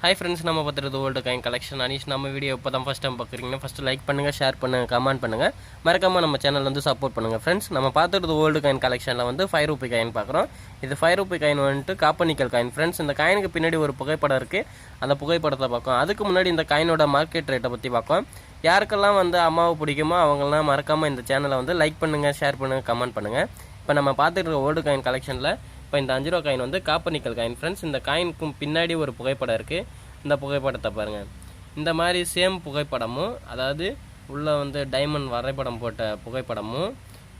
Hi friends, நம்ம பார்த்துறது old coin collection. Anish நம்ம video இப்போ தான் ஃபஸ்ட் டைம் பார்க்குறீங்கன்னா ஃபஸ்ட்டு லைக் பண்ணுங்கள், ஷேர் பண்ணுங்கள், கமெண்ட் பண்ணுங்கள். மறக்காமல் நம்ம சேனல் வந்து சப்போர்ட் பண்ணுங்கள் ஃப்ரெண்ட்ஸ். நம்ம பார்த்துறது ஓல்டு காயின் கலெக்ஷனில் வந்து 5 ரூபி காயின் பார்க்குறோம். இது 5 ரூபி காயின் வந்துட்டு காப்பர் நிக்கல் காயின் ஃப்ரெண்ட்ஸ். இந்த காயினுக்கு பின்னாடி ஒரு புகைப்படம் இருக்குது, அந்த புகைப்படத்தை பார்க்கும். அதுக்கு முன்னாடி இந்த காயினோட மார்க்கெட் ரேட்டை பற்றி பார்க்கும். யாருக்கெல்லாம் வந்து அம்மாவை பிடிக்குமோ அவங்களாம் மறக்காமல் இந்த சேனலை வந்து லைக் பண்ணுங்கள், ஷேர் பண்ணுங்கள், கமெண்ட் பண்ணுங்கள். இப்போ நம்ம பார்த்துட்டு இருக்க ஓல்டு காயின் கலெக்ஷனில் இப்போ இந்த 5 ரூபா காயின் வந்து காப்பர் நிக்கல் காயின் ஃப்ரெண்ட்ஸ். இந்த காயினுக்கும் பின்னாடி ஒரு புகைப்படம் இருக்குது. இந்த புகைப்படத்தை பாருங்கள். இந்த மாதிரி சேம் புகைப்படமும், அதாவது உள்ளே வந்து டைமண்ட் வரைபடம் போட்ட புகைப்படமும்,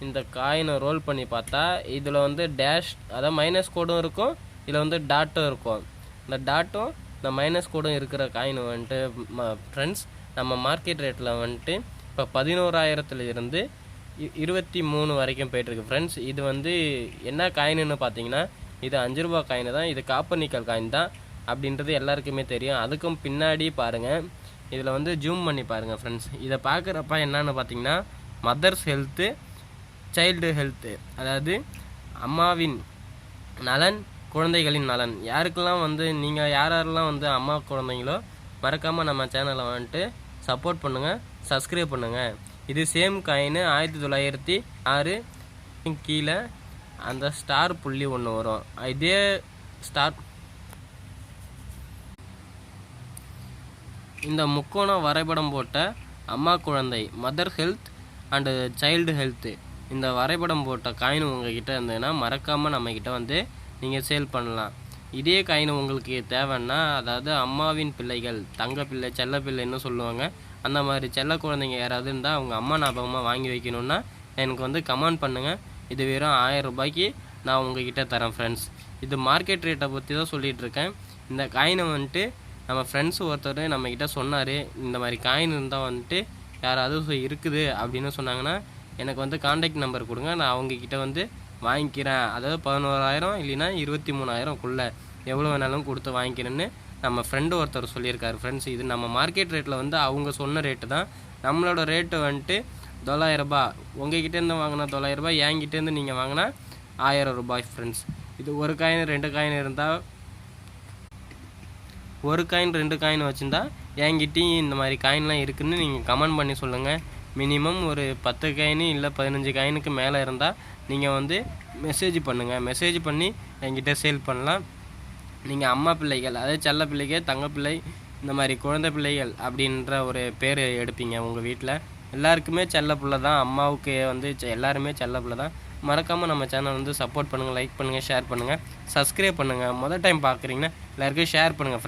இந்த காயினை ரோல் பண்ணி பார்த்தா இதில் வந்து டேஷ், அதாவது மைனஸ் கோடும் இருக்கும், இதில் வந்து டாட்டும் இருக்கும். இந்த டாட்டும் இந்த மைனஸ் கோடும் இருக்கிற காயின் வந்துட்டு ஃப்ரெண்ட்ஸ் நம்ம மார்க்கெட் ரேட்டில் வந்துட்டு இப்போ 11,000 இருந்து 23 வரைக்கும் போய்ட்டுருக்கு ஃப்ரெண்ட்ஸ். இது வந்து என்ன காயின்னு பார்த்தீங்கன்னா இது 5 ரூபா காயின் தான். இது காப்பர் நிக்கல் காயின் தான் அப்படின்றது எல்லாருக்குமே தெரியும். அதுக்கும் பின்னாடி பாருங்கள், இதில் வந்து ஜூம் பண்ணி பாருங்கள் ஃப்ரெண்ட்ஸ். இதை பார்க்குறப்ப என்னன்னு பார்த்தீங்கன்னா மதர்ஸ் ஹெல்த்து, சைல்டு ஹெல்த்து, அதாவது அம்மாவின் நலன், குழந்தைகளின் நலன். யாருக்கெல்லாம் வந்து நீங்கள் யாரெல்லாம் வந்து அம்மா குழந்தைங்களோ மறக்காமல் நம்ம சேனலை வந்துட்டு சப்போர்ட் பண்ணுங்கள், சப்ஸ்கிரைப் பண்ணுங்கள். இது சேம் காயின் 1906 கீழே அந்த ஸ்டார் புள்ளி ஒன்று வரும். இதே ஸ்டார், இந்த முக்கோண வரைபடம் போட்ட அம்மா குழந்தை, mother health and child health, இந்த வரைபடம் போட்ட காயின் உங்ககிட்ட இருந்ததுன்னா மறக்காமல் நம்மக்கிட்ட வந்து நீங்கள் சேல் பண்ணலாம். இதே காயின் உங்களுக்கு தேவைன்னா, அதாவது அம்மாவின் பிள்ளைகள், தங்க பிள்ளை, செல்ல பிள்ளைன்னு சொல்லுவாங்க, அந்த மாதிரி செல்ல குழந்தைங்க யாராவது இருந்தால் அவங்க அம்மா ஞாபகமாக வாங்கி வைக்கணுன்னா எனக்கு வந்து கமெண்ட் பண்ணுங்கள். இது வெறும் 1000 ரூபாய்க்கு நான் உங்ககிட்ட தரேன் ஃப்ரெண்ட்ஸ். இது மார்க்கெட் ரேட்டை பற்றி தான் சொல்லிகிட்ருக்கேன். இந்த காயினை வந்துட்டு நம்ம ஃப்ரெண்ட்ஸ் ஒருத்தர் நம்மக்கிட்ட சொன்னார், இந்த மாதிரி காயின் இருந்தால் வந்துட்டு யாராவது இருக்குது அப்படின்னு சொன்னாங்கன்னா எனக்கு வந்து காண்டாக்ட் நம்பர் கொடுங்க, நான் அவங்கக்கிட்ட வந்து வாங்கிக்கிறேன். அதாவது 11,000 இல்லைன்னா 23,000க்குள்ளே எவ்வளோ வேணாலும் கொடுத்து வாங்கிக்கிறேன்னு நம்ம ஃப்ரெண்டு ஒருத்தர் சொல்லியிருக்காரு ஃப்ரெண்ட்ஸ். இது நம்ம மார்க்கெட் ரேட்டில் வந்து அவங்க சொன்ன ரேட்டு தான். நம்மளோட ரேட்டு வந்துட்டு 9,000 ரூபா. உங்ககிட்டேருந்து வாங்கினா 9,000 ரூபாய், என்கிட்டேருந்து நீங்கள் வாங்கினா 1000 ரூபாய் ஃப்ரெண்ட்ஸ். இது ஒரு காயின் 2 காயின் இருந்தால், ஒரு காயின் 2 காயின் வச்சுருந்தா என்கிட்டையும் இந்த மாதிரி காயின்லாம் இருக்குதுன்னு நீங்கள் கமெண்ட் பண்ணி சொல்லுங்கள். மினிமம் ஒரு 10 காயின் இல்லை 15 காயினுக்கு மேலே இருந்தால் நீங்கள் வந்து மெசேஜ் பண்ணுங்கள். மெசேஜ் பண்ணி என்கிட்ட சேல் பண்ணலாம். நீங்கள் அம்மா பிள்ளைகள், அதாவது செல்ல பிள்ளைகள், தங்க பிள்ளை, இந்த மாதிரி குழந்தை பிள்ளைகள் அப்படின்ற ஒரு பேர் எடுப்பீங்க. உங்கள் வீட்டில் எல்லாருக்குமே செல்ல பிள்ளை தான், அம்மாவுக்கு வந்து எல்லாருமே செல்ல பிள்ளை தான். மறக்காமல் நம்ம சேனல் வந்து சப்போர்ட் பண்ணுங்கள், லைக் பண்ணுங்கள், ஷேர் பண்ணுங்கள், சப்ஸ்கிரைப் பண்ணுங்கள். முதல் டைம் பார்க்குறீங்கன்னா எல்லாருக்கும் ஷேர் பண்ணுங்கள் ஃப்ரெண்ட்ஸ்.